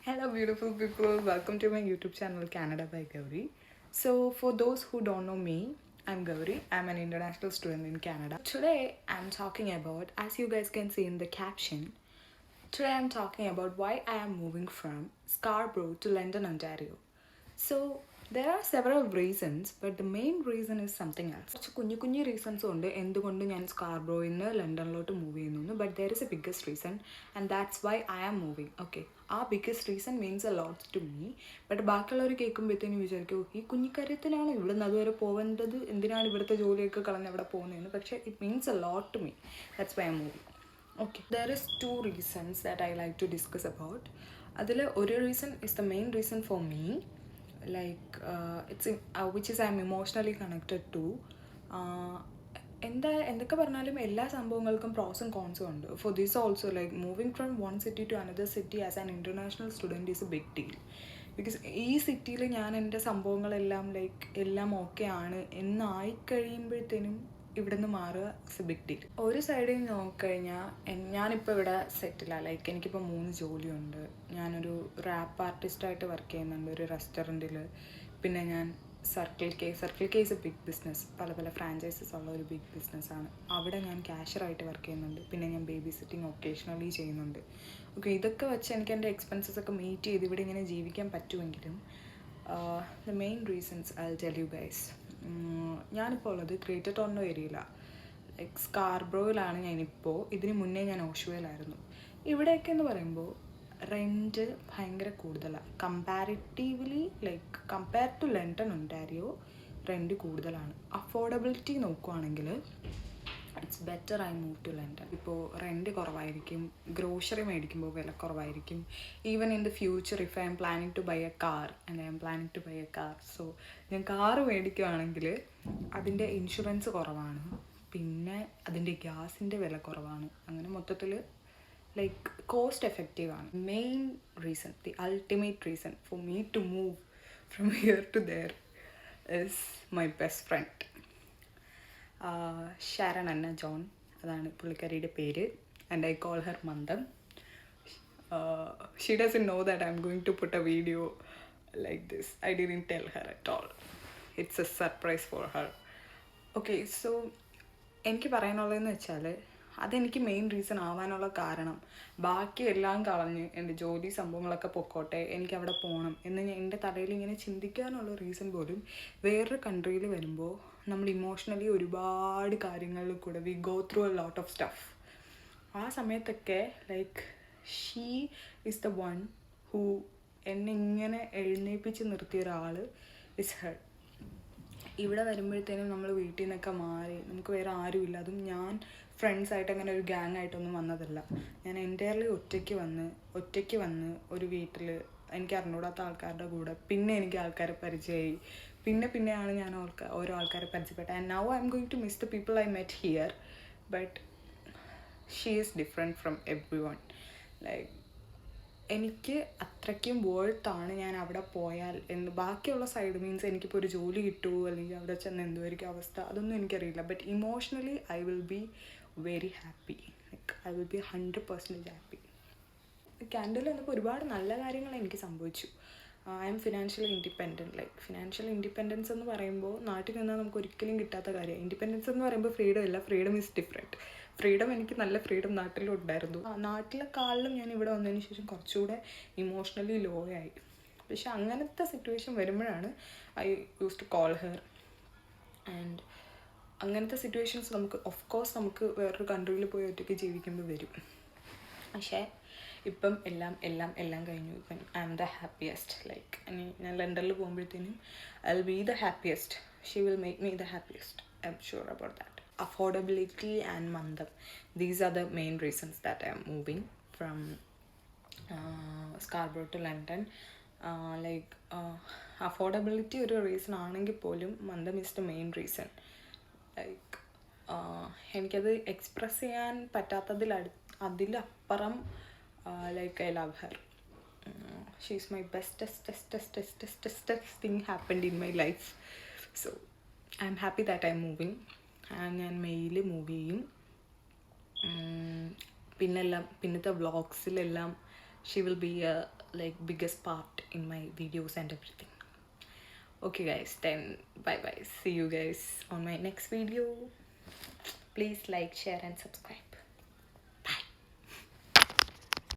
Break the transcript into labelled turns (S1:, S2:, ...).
S1: Hello, beautiful people. Welcome to my YouTube channel, Canada by Gauri. So, for those who don't know me, I'm Gauri. I'm an international student in Canada. Today, I'm talking about, as you guys can see in the caption, today I'm talking about why I am moving from Scarborough to London, Ontario. So, there are several reasons, but the main reason is something else. കുറച്ച് കുഞ്ഞു കുഞ്ഞു റീസൺസും ഉണ്ട് എന്തുകൊണ്ട് ഞാൻ സ്കാർബ്രോയിൽ നിന്ന് ലണ്ടനിലോട്ട് move ചെയ്യുന്നു, but there is a biggest reason and that's why I am moving. Okay, ആ biggest reason means a lot to me. But ബാക്കിയുള്ളവർ കേൾക്കുമ്പോഴത്തേനും വിചാരിക്കും, ഈ കുഞ്ഞിക്കാര്യത്തിനാണ് ഇവിടെ നിന്ന് അതുവരെ പോകേണ്ടത്, എന്തിനാണ് ഇവിടുത്തെ ജോലിയൊക്കെ കളഞ്ഞ് അവിടെ പോകുന്നതെന്ന്. പക്ഷേ it means a lot to me. That's why I'm moving. Okay, there is two reasons that I like to discuss about. അതിൽ ഒരു reason is the main reason for me, like which is I'm emotionally connected to. എന്തൊക്കെ പറഞ്ഞാലും എല്ലാ സംഭവങ്ങൾക്കും പ്രോസ് and കോൺസും ഉണ്ട്. For this also, like moving from one city to another city as an international student is a big deal. Because ഈ സിറ്റിയിൽ ഞാൻ എൻ്റെ സംഭവങ്ങളെല്ലാം ലൈക്ക് എല്ലാം ഓക്കെ ആണ് എന്നായിക്കഴിയുമ്പോഴത്തേനും ഇവിടെ നിന്ന് മാറുക ഇറ്റ്സ് എ ബിഗ് ഡീൽ. ഒരു സൈഡിൽ നോക്കിക്കഴിഞ്ഞാൽ ഞാനിപ്പോൾ ഇവിടെ സെറ്റിലാണ്. ലൈക്ക് എനിക്കിപ്പോൾ 3 ജോലിയുണ്ട്. ഞാനൊരു റാപ്പ് ആർട്ടിസ്റ്റായിട്ട് വർക്ക് ചെയ്യുന്നുണ്ട് ഒരു റെസ്റ്റോറൻറ്റിൽ. പിന്നെ ഞാൻ Circle K is a big business, പല പല ഫ്രാഞ്ചൈസസ് ഉള്ള ഒരു ബിഗ് ബിസിനസ്സാണ്. അവിടെ ഞാൻ ക്യാഷ്യറായിട്ട് വർക്ക് ചെയ്യുന്നുണ്ട്. പിന്നെ ഞാൻ ബേബി സിറ്റിങ് ഒക്കേഷണലി ചെയ്യുന്നുണ്ട്. ഓക്കെ, ഇതൊക്കെ വെച്ച് എനിക്ക് എൻ്റെ എക്സ്പെൻസസ് ഒക്കെ മീറ്റ് ചെയ്ത് ഇവിടെ ഇങ്ങനെ ജീവിക്കാൻ പറ്റുമെങ്കിലും the main reasons I will tell you guys. ഞാനിപ്പോൾ ഉള്ളത് ഗ്രേറ്റർ ടോറൻ്റോ ഏരിയയിലാണ്. ലൈക്ക് സ്കാർബ്രോയിലാണ് ഞാനിപ്പോൾ. ഇതിന് മുന്നേ ഞാൻ ഓഷ്വയിലായിരുന്നു. ഇവിടെയൊക്കെ എന്ന് പറയുമ്പോൾ റെൻറ്റ് ഭയങ്കര കൂടുതലാണ് comparatively. Like compare to London Ontario rent കൂടുതലാണ്. അഫോർഡബിലിറ്റി നോക്കുവാണെങ്കിൽ it's better I move to London. ഇപ്പോൾ റെൻറ്റ് കുറവായിരിക്കും, ഗ്രോസറി മേടിക്കുമ്പോൾ വില കുറവായിരിക്കും. Even in the future if I am planning to buy a car and I am planning to buy a car, so ഞാൻ car മേടിക്കുകയാണെങ്കിൽ അതിൻ്റെ insurance കുറവാണ്, പിന്നെ അതിൻ്റെ ഗ്യാസിൻ്റെ വില കുറവാണ്. അങ്ങനെ മൊത്തത്തിൽ ലൈക്ക് കോസ്റ്റ് എഫക്റ്റീവാണ്. Main reason, the ultimate reason for me to move from here to there is my best friend Sharon Anna John. അതാണ് പുള്ളിക്കാരിയുടെ പേര്. And I call her Mandam. She doesn't know that I am going to put a video like this. I didn't tell her at all. It's a surprise for her. Okay, so എനിക്ക് പറയാനുള്ളതെന്ന് വെച്ചാൽ അതെനിക്ക് main reason ആവാനുള്ള കാരണം, ബാക്കി എല്ലാം കളഞ്ഞ് എൻ്റെ ജോലി സംഭവങ്ങളൊക്കെ പൊക്കോട്ടെ, എനിക്ക് അവിടെ പോകണം എന്ന് ഞാൻ എൻ്റെ തലയിൽ ഇങ്ങനെ ചിന്തിക്കാനുള്ള റീസൺ പോലും വേറൊരു കൺട്രിയിൽ വരുമ്പോൾ നമ്മൾ ഇമോഷണലി ഒരുപാട് കാര്യങ്ങളിൽ കൂടെ we go through a lot of stuff. ആ സമയത്തൊക്കെ like she is the one who എന്നെ ഇങ്ങനെ എഴുന്നേൽപ്പിച്ച് നിർത്തിയ ഒരാൾ ഇസ് ഹർ. ഇവിടെ വരുമ്പോഴത്തേനും നമ്മൾ വീട്ടിൽ നിന്നൊക്കെ മാറി, നമുക്ക് വേറെ ആരുമില്ല. അതും ഞാൻ ഫ്രണ്ട്സായിട്ട് അങ്ങനെ ഒരു ഗ്യാങ് ആയിട്ടൊന്നും വന്നതല്ല. ഞാൻ എൻ്റയർലി ഒറ്റയ്ക്ക് വന്ന് ഒരു വീട്ടിൽ എനിക്ക് അറിഞ്ഞൂടാത്ത ആൾക്കാരുടെ കൂടെ പിന്നെ എനിക്ക് ആൾക്കാരെ പരിചയമായി. പിന്നെയാണ് ഞാൻ ഓരോ ആൾക്കാരെ പരിചയപ്പെട്ടത്. And now I am going to miss the people I met here, but she is different from everyone. Like എനിക്ക് അത്രയ്ക്കും വേർത്താണ് ഞാൻ അവിടെ പോയാൽ എന്ന്. ബാക്കിയുള്ള സൈഡ് മീൻസ് എനിക്കിപ്പോൾ ഒരു ജോലി കിട്ടുമോ അല്ലെങ്കിൽ അവിടെ ചെന്ന് എന്തുമായിരിക്കും അവസ്ഥ അതൊന്നും എനിക്കറിയില്ല. But emotionally I will be very happy. Like I will B 100% happy. കാനഡയിൽ വന്നപ്പോൾ ഒരുപാട് നല്ല കാര്യങ്ങൾ എനിക്ക് സംഭവിച്ചു. I M financially independent. Like financial independence എന്ന് പറയുമ്പോൾ നാട്ടിൽ നിന്നാൽ നമുക്ക് ഒരിക്കലും കിട്ടാത്ത കാര്യമാണ്. ഇൻഡിപെൻഡൻസ് എന്ന് പറയുമ്പോൾ ഫ്രീഡം ഇല്ല, ഫ്രീഡം ഈസ് ഡിഫറെൻറ്റ്. ഫ്രീഡം, എനിക്ക് നല്ല ഫ്രീഡം നാട്ടിലും ഉണ്ടായിരുന്നു. നാട്ടിലെക്കാളിലും ഞാൻ ഇവിടെ വന്നതിന് ശേഷം കുറച്ചുകൂടെ ഇമോഷണലി ലോ ആയി. പക്ഷെ അങ്ങനത്തെ സിറ്റുവേഷൻ വരുമ്പോഴാണ് I use to call her. And അങ്ങനത്തെ സിറ്റുവേഷൻസ് നമുക്ക് ഓഫ് കോഴ്സ് നമുക്ക് വേറൊരു കൺട്രിയിൽ പോയി ഒറ്റയ്ക്ക് ജീവിക്കുമ്പോൾ വരും. പക്ഷേ ഇപ്പം എല്ലാം കഴിഞ്ഞു. ഇപ്പം I am the happiest. Like ഞാൻ ലണ്ടനിൽ പോകുമ്പോഴത്തേനും I will be the happiest. She will make me the happiest. I am sure about that. Affordability and mandam, these are the main reasons that I am moving from Scarborough to London. Like affordability ഒരു reason ആണെങ്കിൽ പോലും mandam is the main reason. Like എനിക്കത് express ചെയ്യാൻ അതിലപ്പുറം like I love her. She is my bestest thing happened in my life. So I am happy that I M moving. ഞാൻ mail move ചെയ്യും. പിന്നത്തെ വ്ളോഗ്സിലെല്ലാം she will be a like biggest part in my videos and everything. Okay guys, then bye bye, see you guys on my next video. Please like, share and subscribe.